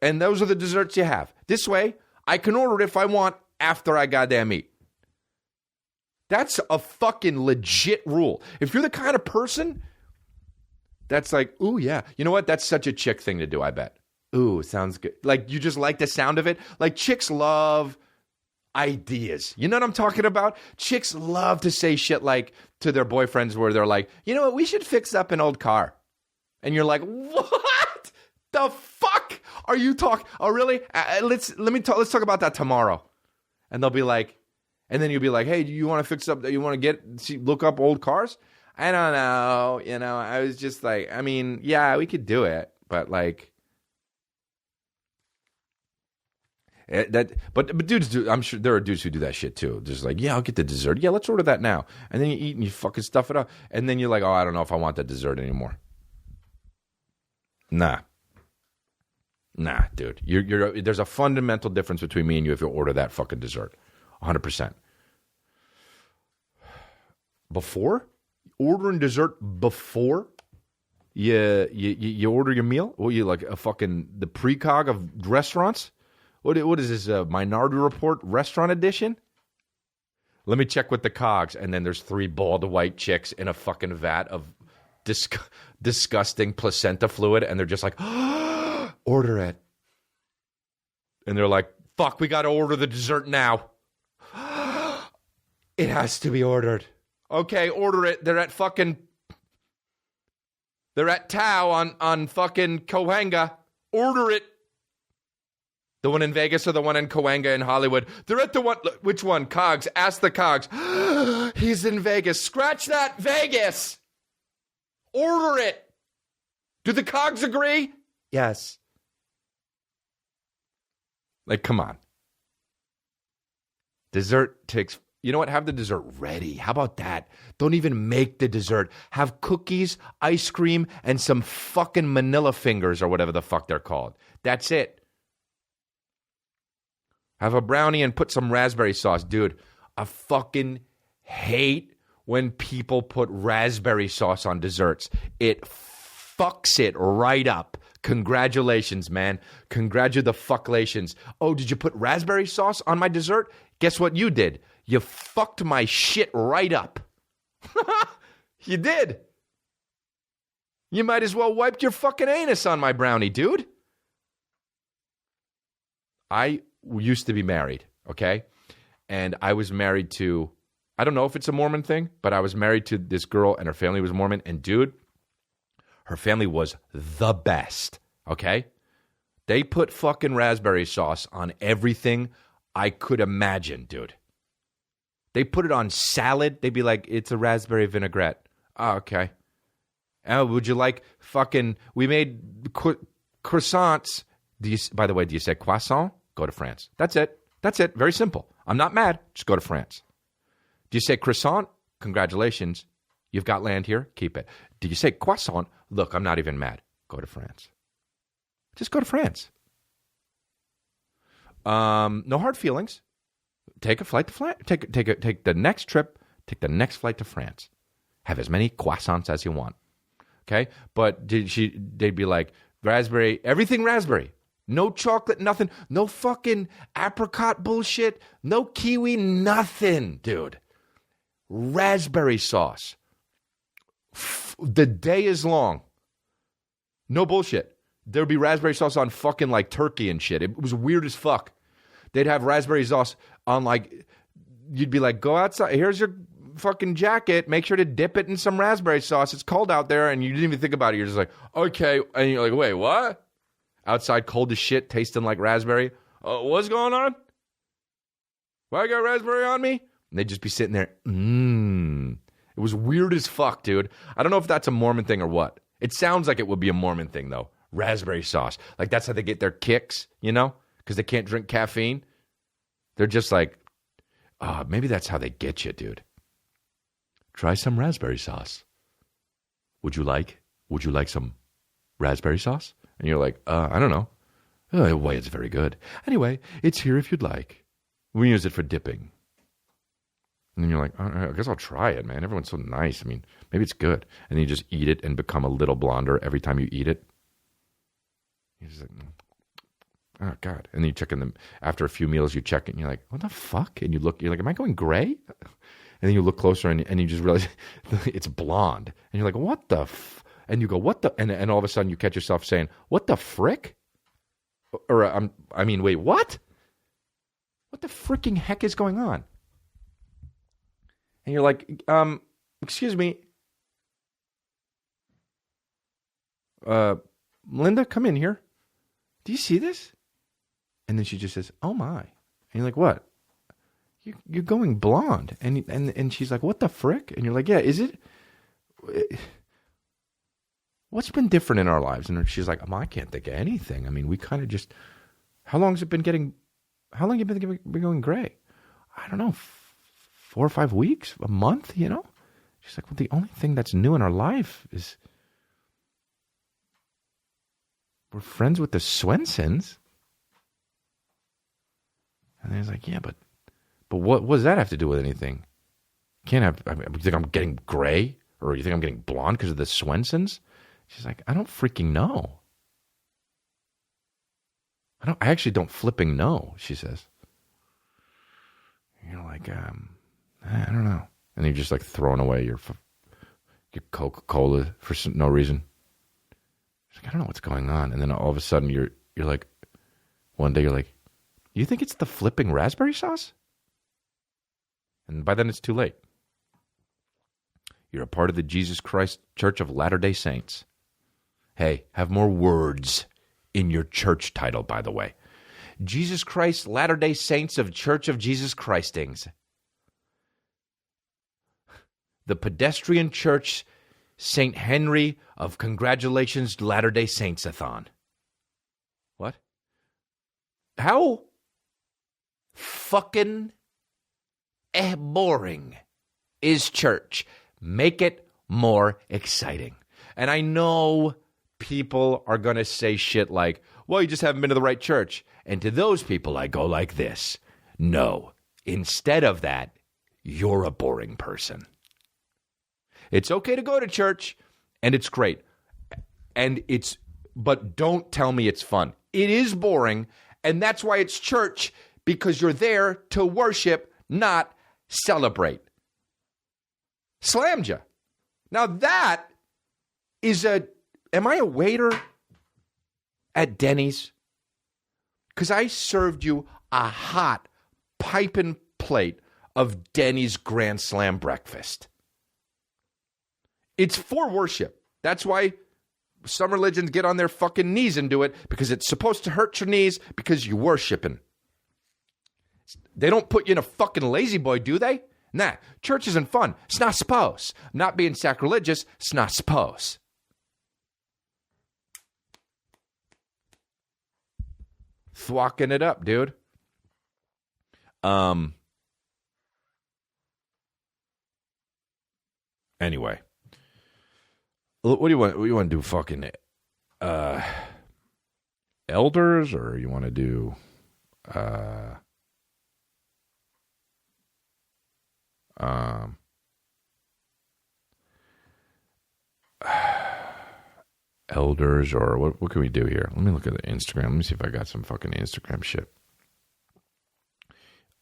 those are the desserts you have. This way, I can order it if I want after I goddamn eat. That's a fucking legit rule. If you're the kind of person that's like, "Ooh, yeah. You know what? That's such a chick thing to do, I bet. Ooh, sounds good." Like, you just like the sound of it. Like, chicks love ideas. You know what I'm talking about? Chicks love to say shit like to their boyfriends where they're like, "You know what? We should fix up an old car." And you're like, "What the fuck are you talking? Oh, really? Let's talk about that tomorrow." And they'll be like, and then you'll be like, "Hey, do you want to fix up? You want to look up old cars?" "I don't know. I was just like, I mean, yeah, we could do it, but like, but dudes do. I'm sure there are dudes who do that shit too. Just like, "Yeah, I'll get the dessert. Yeah, let's order that now." And then you eat and you fucking stuff it up, and then you're like, "Oh, I don't know if I want that dessert anymore." Nah, dude. There's a fundamental difference between me and you if you order that fucking dessert. 100%. Before? Ordering dessert before you order your meal? Or you like the precog of restaurants? What is this, Minority Report restaurant edition? Let me check with the cogs. And then there's 3 bald white chicks in a fucking vat of disgusting placenta fluid. And they're just like, "Order it." And they're like, "Fuck, we got to order the dessert now." "It has to be ordered." "Okay, order it." They're at fucking They're at Tao on fucking Cahuenga. Order it. The one in Vegas or the one in Cahuenga in Hollywood? They're at the one. Which one? Cogs. Ask the Cogs. He's in Vegas. Scratch that, Vegas. Order it. Do the Cogs agree? Yes. Like, come on. Dessert takes... You know what? Have the dessert ready. How about that? Don't even make the dessert. Have cookies, ice cream, and some fucking manila fingers or whatever the fuck they're called. That's it. Have a brownie and put some raspberry sauce. Dude, I fucking hate when people put raspberry sauce on desserts. It fucks it right up. Congratulations, man. Congratulations. Oh, did you put raspberry sauce on my dessert? Guess what you did? You fucked my shit right up. You did. You might as well wiped your fucking anus on my brownie, dude. I used to be married, okay? And I was married to, I don't know if it's a Mormon thing, but I was married to this girl and her family was Mormon. And dude, her family was the best, okay? They put fucking raspberry sauce on everything I could imagine, dude. They put it on salad. They'd be like, it's a raspberry vinaigrette. Oh, okay. Oh, would you like fucking, we made croissants. By the way, do you say croissant? Go to France. That's it. That's it. Very simple. I'm not mad. Just go to France. Do you say croissant? Congratulations. You've got land here. Keep it. Do you say croissant? Look, I'm not even mad. Go to France. Just go to France. No hard feelings. Take a flight to France. Take the next trip. Take the next flight to France. Have as many croissants as you want. Okay? But they'd be like, raspberry, everything raspberry. No chocolate, nothing. No fucking apricot bullshit. No kiwi, nothing, dude. Raspberry sauce. The day is long. No bullshit. There'd be raspberry sauce on fucking like turkey and shit. It was weird as fuck. They'd have raspberry sauce on like, you'd be like, go outside. Here's your fucking jacket. Make sure to dip it in some raspberry sauce. It's cold out there. And you didn't even think about it. You're just like, okay. And you're like, wait, what? Outside cold as shit, tasting like raspberry. What's going on? Why I got raspberry on me? And they'd just be sitting there. It was weird as fuck, dude. I don't know if that's a Mormon thing or what. It sounds like it would be a Mormon thing, though. Raspberry sauce. Like, that's how they get their kicks, you know? Because they can't drink caffeine. They're just like, maybe that's how they get you, dude. Try some raspberry sauce. Would you like some raspberry sauce? And you're like, I don't know. Oh, wait, it's very good. Anyway, it's here if you'd like. We use it for dipping. And then you're like, I guess I'll try it, man. Everyone's so nice. I mean, maybe it's good. And then you just eat it and become a little blonder every time you eat it. You're just like, oh, God. And then you check in them. After a few meals, you check it, and you're like, what the fuck? And you're like, am I going gray? And then you look closer, and you just realize it's blonde. And you're like, what the and you go, what the? And all of a sudden, you catch yourself saying, what the frick? Or, I mean, wait, what? What the freaking heck is going on? And you're like, excuse me. Linda, come in here. Do you see this? And then she just says, oh my. And you're like, what? You're going blonde. And she's like, what the frick? And you're like, yeah, is it? What's been different in our lives? And she's like, I can't think of anything. I mean, we kind of just, how long have you been going gray? I don't know, 4 or 5 weeks, a month, you know? She's like, well, the only thing that's new in our life is we're friends with the Swensons. And I was like, yeah, but what does that have to do with anything? Can't have, you think I'm getting gray? Or you think I'm getting blonde because of the Swensons? She's like, I don't freaking know. I actually don't flipping know, she says. You're like, I don't know. And you're just like throwing away your Coca-Cola for no reason. She's like, I don't know what's going on. And then all of a sudden you're like, one day you're like, you think it's the flipping raspberry sauce? And by then it's too late. You're a part of the Jesus Christ Church of Latter-day Saints. Hey, have more words in your church title, by the way. Jesus Christ, Latter-day Saints of Church of Jesus Christings. The Pedestrian Church, St. Henry of Congratulations Latter-day Saints-a-thon. What? How fucking boring is church? Make it more exciting. And I know people are going to say shit like, well, you just haven't been to the right church. And to those people, I go like this. No. Instead of that, you're a boring person. It's okay to go to church, and it's great. But don't tell me it's fun. It is boring, and that's why it's church, because you're there to worship, not celebrate. Slammed ya. Now that is am I a waiter at Denny's? Because I served you a hot, piping plate of Denny's Grand Slam breakfast. It's for worship. That's why some religions get on their fucking knees and do it, because it's supposed to hurt your knees because you're worshiping. They don't put you in a fucking lazy boy, do they? Nah, church isn't fun. It's not supposed. Not being sacrilegious, it's not supposed. Thwacking it up, dude. Anyway. What do you want? What do you want to do? Fucking elders, or you want to do elders, or what can we do here? Let me look at the Instagram. Let me see if I got some fucking Instagram shit.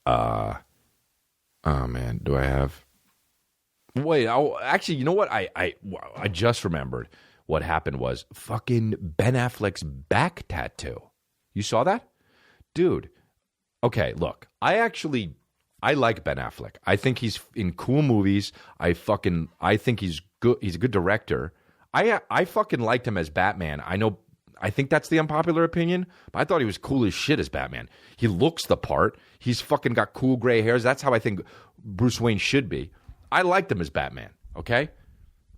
Oh man, do I have? Wait, actually, you know what? I just remembered what happened was fucking Ben Affleck's back tattoo. You saw that? Dude. Okay, look. I like Ben Affleck. I think he's in cool movies. I think he's good. He's a good director. I fucking liked him as Batman. I think that's the unpopular opinion, but I thought he was cool as shit as Batman. He looks the part. He's fucking got cool gray hairs. That's how I think Bruce Wayne should be. I liked him as Batman, okay?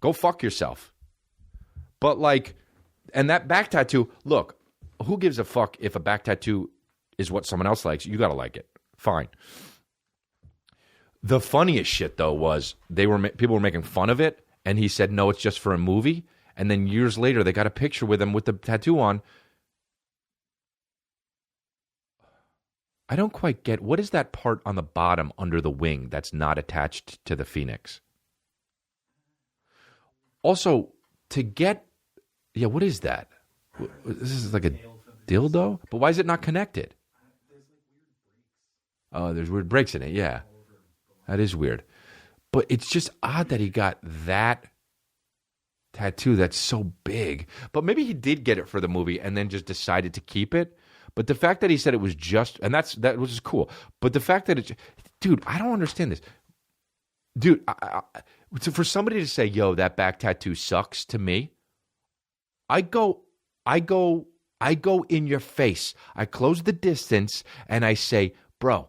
Go fuck yourself. But and that back tattoo, look, who gives a fuck if a back tattoo is what someone else likes? You gotta like it. Fine. The funniest shit, though, was people were making fun of it, and he said, no, it's just for a movie. And then years later, they got a picture with him with the tattoo on. I don't quite get, what is that part on the bottom under the wing that's not attached to the phoenix? Also, what is that? This is like a dildo? But why is it not connected? Oh, there's weird breaks in it, yeah. That is weird. But it's just odd that he got that tattoo that's so big. But maybe he did get it for the movie and then just decided to keep it. But the fact that he said it was just, and that was just cool. But the fact that it's, dude, I don't understand this. Dude, for somebody to say, yo, that back tattoo sucks, to me, I go in your face. I close the distance and I say, bro,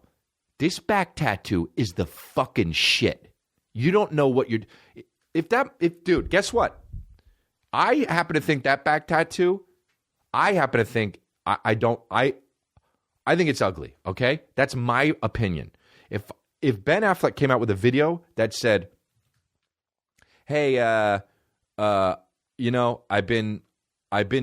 this back tattoo is the fucking shit. You don't know what you're, dude, guess what? I happen to think that back tattoo, I think it's ugly, okay? That's my opinion. If Ben Affleck came out with a video that said, hey, I've been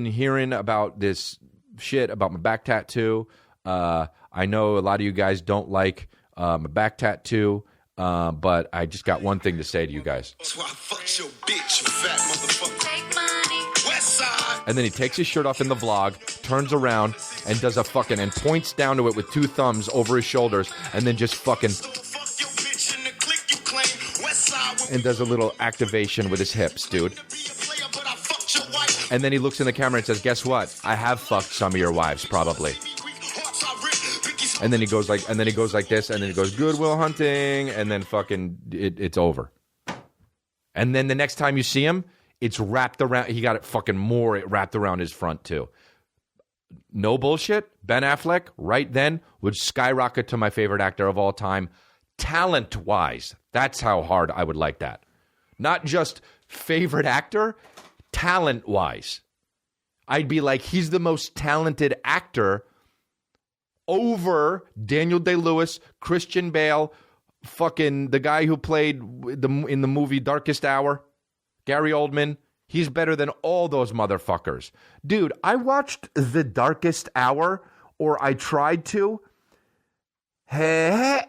hearing about this shit about my back tattoo. I know a lot of you guys don't like my back tattoo, but I just got one thing to say to you guys. So I fucked your bitch, you fat motherfucker. And then he takes his shirt off in the vlog, turns around, and does and points down to it with two thumbs over his shoulders, and then just fucking, and does a little activation with his hips, dude. And then he looks in the camera and says, guess what? I have fucked some of your wives, probably. And then he goes like this, and then he goes, Good Will Hunting, and then fucking, it's over. And then the next time you see him, it's wrapped around. He got it fucking more. It wrapped around his front too. No bullshit. Ben Affleck right then would skyrocket to my favorite actor of all time, talent-wise. That's how hard I would like that. Not just favorite actor, talent-wise. I'd be like, he's the most talented actor over Daniel Day-Lewis, Christian Bale, fucking the guy who played in the movie Darkest Hour, Gary Oldman. He's better than all those motherfuckers. Dude, I watched The Darkest Hour, or I tried to. Hey.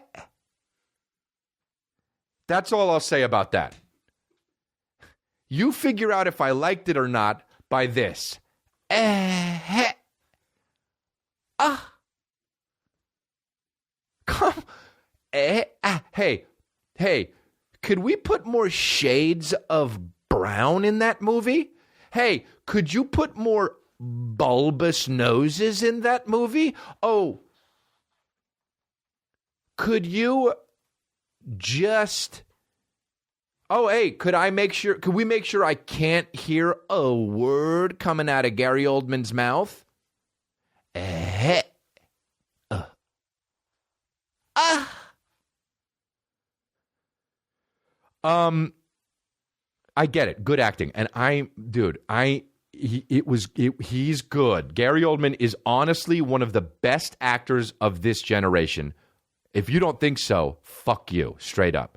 That's all I'll say about that. You figure out if I liked it or not by this. Come. Hey, could we put more shades of brown in that movie? Hey, could you put more bulbous noses in that movie? Oh, could you just... Oh, hey, could we make sure I can't hear a word coming out of Gary Oldman's mouth? I get it. Good acting. And he's good. Gary Oldman is honestly one of the best actors of this generation. If you don't think so, fuck you, straight up.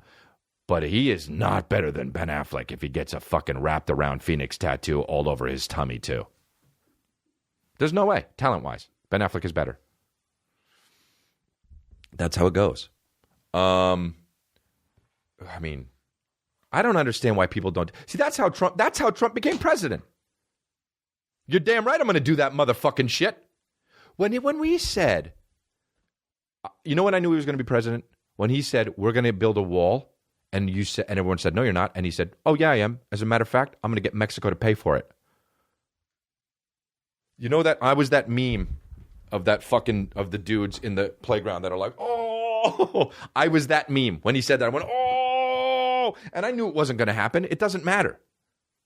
But he is not better than Ben Affleck if he gets a fucking wrapped around Phoenix tattoo all over his tummy too. There's no way, talent-wise. Ben Affleck is better. That's how it goes. I mean, I don't understand why people don't. See, that's how Trump became president. You're damn right I'm going to do that motherfucking shit. When we said, you know when I knew he was going to be president? When he said, we're going to build a wall, and everyone said, no, you're not. And he said, oh, yeah, I am. As a matter of fact, I'm going to get Mexico to pay for it. You know that I was that meme of the dudes in the playground that are like, oh, I was that meme. When he said that, I went, oh, and I knew it wasn't going to happen. It doesn't matter.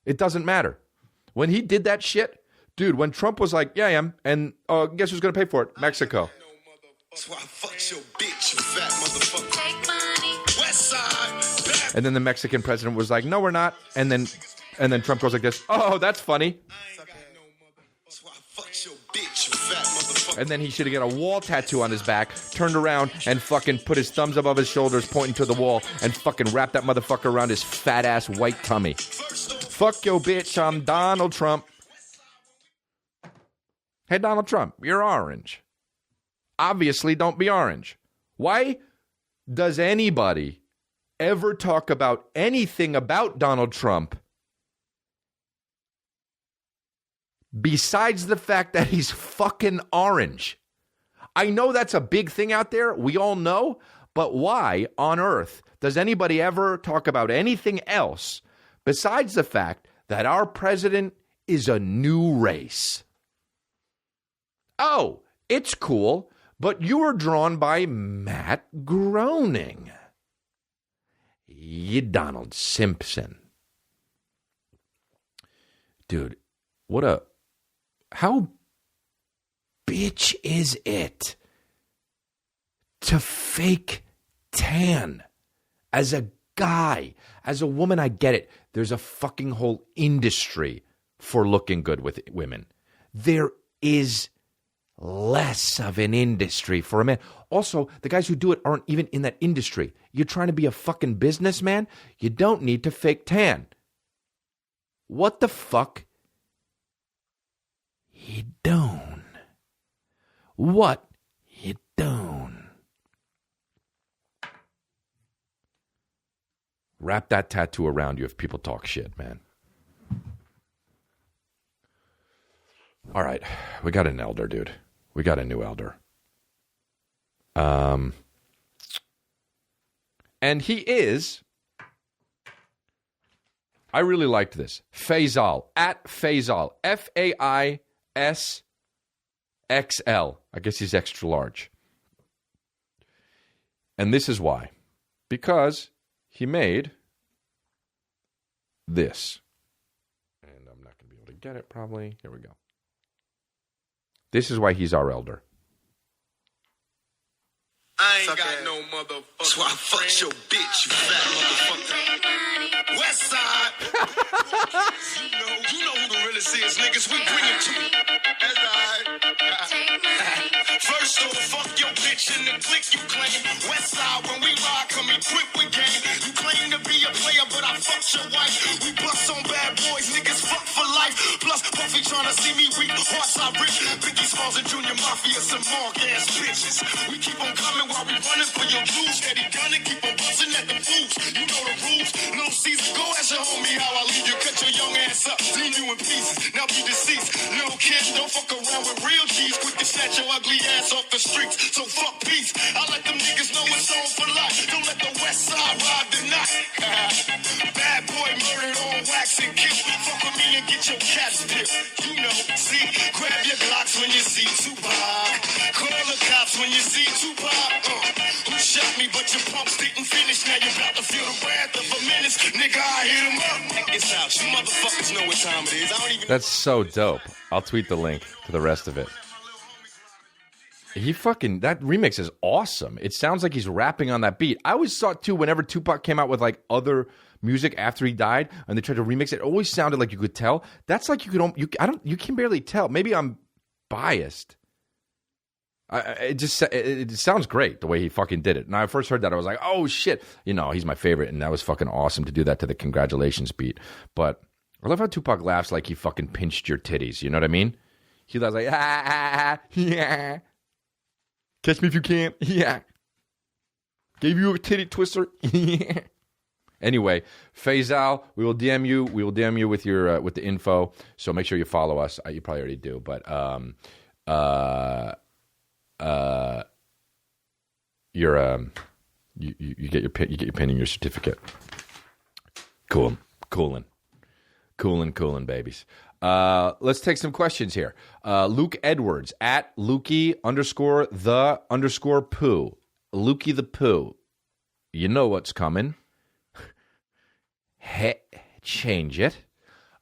It doesn't matter. When he did that shit, dude, when Trump was like, yeah, I am, and guess who's going to pay for it? Mexico. So I fucked your bitch, you fat motherfucker. Take money. West side. And then the Mexican president was like, no, we're not. And then Trump goes like this, oh, that's funny. And then he should have got a wall tattoo on his back, turned around and fucking put his thumbs above his shoulders, pointing to the wall, and fucking wrapped that motherfucker around his fat-ass white tummy. Fuck yo, bitch, I'm Donald Trump. Hey, Donald Trump, you're orange. Obviously, don't be orange. Why does anybody ever talk about anything about Donald Trump besides the fact that he's fucking orange? I know that's a big thing out there. We all know. But why on earth does anybody ever talk about anything else besides the fact that our president is a new race? Oh, it's cool, but you were drawn by Matt Groening. You Donald Simpson. Dude, how bitch is it to fake tan as a guy? As a woman, I get it. There's a fucking whole industry for looking good with women. There is less of an industry for a man. Also, the guys who do it aren't even in that industry. You're trying to be a fucking businessman? You don't need to fake tan. What the fuck? You don't. What you don't. Wrap that tattoo around you if people talk shit, man. All right, we got an elder, dude. We got a new elder. And he is, I really liked this, Faisal, at Faisal, Faisxl. I guess he's extra large. And this is why. Because he made this. get it probably. Here we go. This is why he's our elder. I ain't got no motherfucker. So I fucked your bitch, you fat motherfucker. West side. you know who the realest is, niggas. We bring it to you. That's alright. First off, fuck your bitch in the clique you claim. West side, when we ride, come equipped with game. You claim to be a player, but I fucked your wife. We bust on bad boys, niggas fuck for life. Plus, Puffy tryna see me weak, hearts I rip. Biggie Smalls and Junior Mafia, some mark-ass bitches. We keep on coming while we running for your blues. Steady gunning, keep on buzzing at the fools. You know the rules. Little Caesar, go ask your homie how I leave you. Cut your young ass up, leave you in pieces. Now be deceased. Little kid, don't fuck around with real G's. Quick to snatch your ugly ass off the streets. So fuck peace. I let them niggas know it's on for life. Don't let the West Side ride the night. Bad boy murdered on wax and kill. Fuck with me and get your cats pipped. You know, see, grab your Glocks when you see Tupac. Call the cops when you see Tupac. Who shot me, but your pumps didn't finish. Now you're about to feel the wrath of a menace. Nigga, I hit him up. Check this out. You motherfuckers know what time it is. I don't even. That's so dope. I'll tweet the link to the rest of it. That remix is awesome. It sounds like he's rapping on that beat. I always thought too, whenever Tupac came out with like other music after he died and they tried to remix it, it always sounded like you could tell. That's like you can barely tell. Maybe I'm biased. It sounds great the way he fucking did it. And I first heard that, I was like, oh shit, he's my favorite, and that was fucking awesome to do that to the congratulations beat. But I love how Tupac laughs like he fucking pinched your titties. You know what I mean? He laughs like, yeah. Catch me if you can, yeah. Gave you a titty twister, yeah. Anyway, Faisal, we will DM you. We will DM you with your with the info. So make sure you follow us. You probably already do, but you get your pin and your certificate. Coolin', babies. Let's take some questions here. Luke Edwards at Lukey_the_poo. Lukey the Poo. You know what's coming. Change it.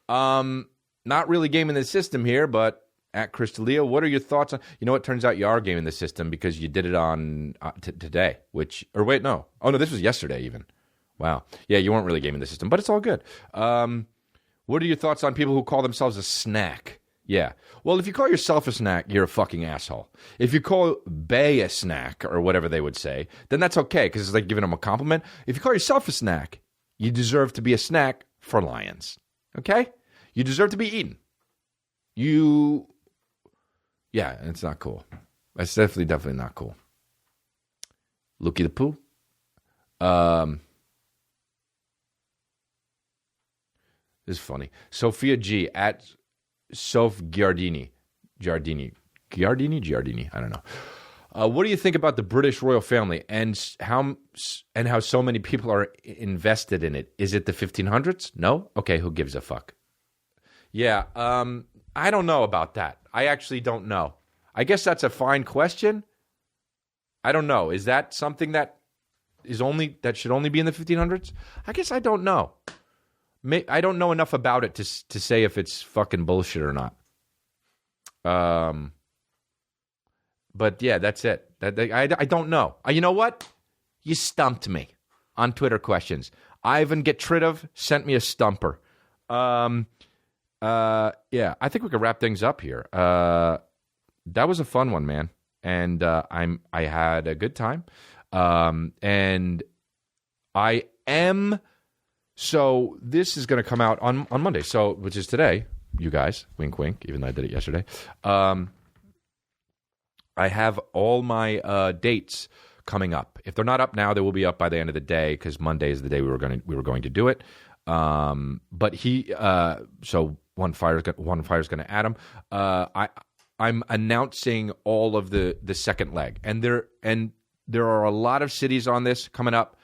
Not really gaming the system here, but at Crystalia, what are your thoughts on? It turns out you are gaming the system because you did it on today. This was yesterday even. Wow. Yeah, you weren't really gaming the system, but it's all good. What are your thoughts on people who call themselves a snack? Yeah. Well, if you call yourself a snack, you're a fucking asshole. If you call Bay a snack, or whatever they would say, then that's okay, because it's like giving them a compliment. If you call yourself a snack, you deserve to be a snack for lions. Okay? You deserve to be eaten. Yeah, it's not cool. That's definitely not cool. Lukey the Poo. This is funny. Sophia G at Soph Giardini. Giardini. I don't know. What do you think about the British royal family and how so many people are invested in it? Is it the 1500s? No? Okay, who gives a fuck? Yeah, I don't know about that. I actually don't know. I guess that's a fine question. I don't know. Is that something that should only be in the 1500s? I guess I don't know. I don't know enough about it to say if it's fucking bullshit or not. But yeah, that's it. I don't know. You know what? You stumped me on Twitter questions. Ivan Get Rid of sent me a stumper. Yeah, I think we could wrap things up here. That was a fun one, man, and I had a good time. And I am. So this is going to come out on Monday, which is today, you guys. Wink, wink, even though I did it yesterday. I have all my dates coming up. If they're not up now, they will be up by the end of the day, because Monday is the day we were going to do it. But so one fire's going to add them. I'm announcing all of the second leg, and there are a lot of cities on this coming up.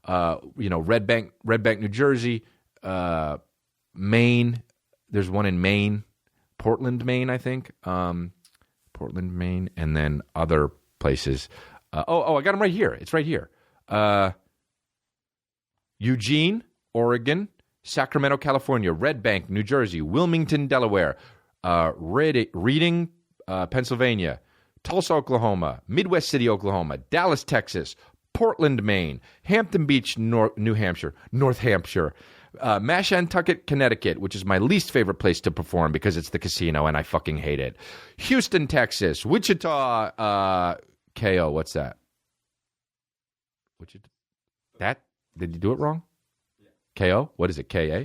Red Bank, New Jersey, Maine. There's one in Maine, Portland, Maine, I think. Portland, Maine, and then other places. I got them right here. It's right here. Eugene, Oregon, Sacramento, California, Red Bank, New Jersey, Wilmington, Delaware, Reading, Pennsylvania, Tulsa, Oklahoma, Midwest City, Oklahoma, Dallas, Texas, Portland, Maine, Hampton Beach, New Hampshire, North Hampshire, Mashantucket, Connecticut, which is my least favorite place to perform because it's the casino and I fucking hate it. Houston, Texas, Wichita, KO, what's that? Wichita? That? Did you do it wrong? KO? What is it, KA?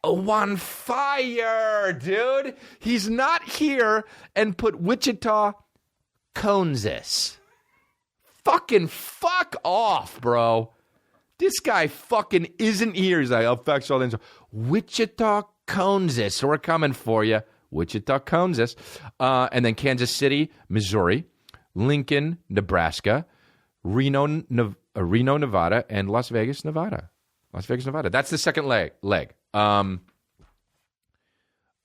On fire, dude. He's not here and put Wichita, Kansas. Fucking fuck off, bro. This guy fucking isn't here. He's like, I'll fax all the Wichita, Kansas. So we're coming for you. Wichita, Kansas. And then Kansas City, Missouri. Lincoln, Nebraska. Reno, Nevada. And Las Vegas, Nevada. That's the second leg.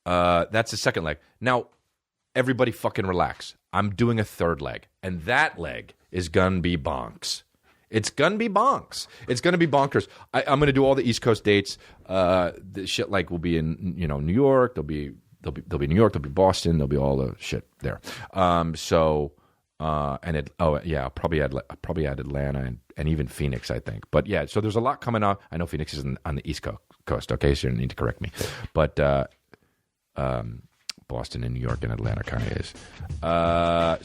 That's the second leg. Now, everybody fucking relax. I'm doing a third leg. And that leg is going to be bonks. It's going to be bonks. It's going to be bonkers. I'm going to do all the East Coast dates. The shit like will be in, New York. There'll be New York. There'll be Boston. There'll be all the shit there. Probably add Atlanta and even Phoenix, I think. But yeah, so there's a lot coming up. I know Phoenix is on the East Coast. Okay, so you don't need to correct me. But Boston and New York and Atlanta kind of is.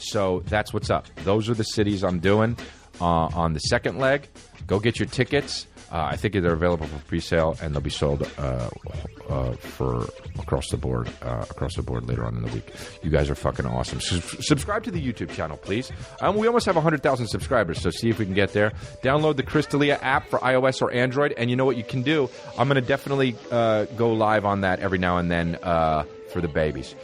So that's what's up. Those are the cities I'm doing on the second leg. Go get your tickets. I think they're available for pre-sale, and they'll be sold for across the board later on in the week. You guys are fucking awesome. Subscribe to the YouTube channel, please. We almost have 100,000 subscribers, so see if we can get there. Download the Crystalia app for iOS or Android, and you know what you can do? I'm going to definitely go live on that every now and then for the babies.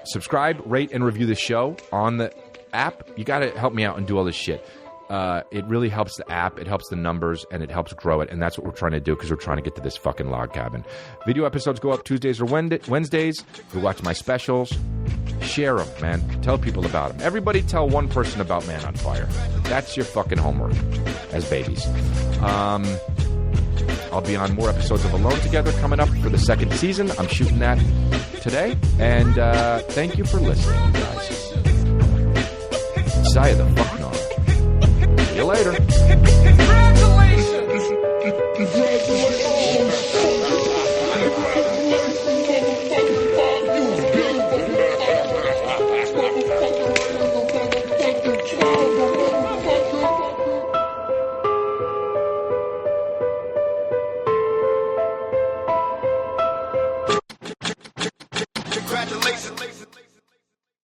Subscribe, rate, and review the show on the app. You got to help me out and do all this shit. It really helps the app, it helps the numbers, and it helps grow it, and that's what we're trying to do because we're trying to get to this fucking log cabin. Video episodes go up Tuesdays or Wednesdays. You watch my specials. Share them, man. Tell people about them. Everybody tell one person about Man on Fire. That's your fucking homework as babies. I'll be on more episodes of Alone Together coming up for the second season. I'm shooting that today, and thank you for listening, guys. Saya the fuck no. See you later.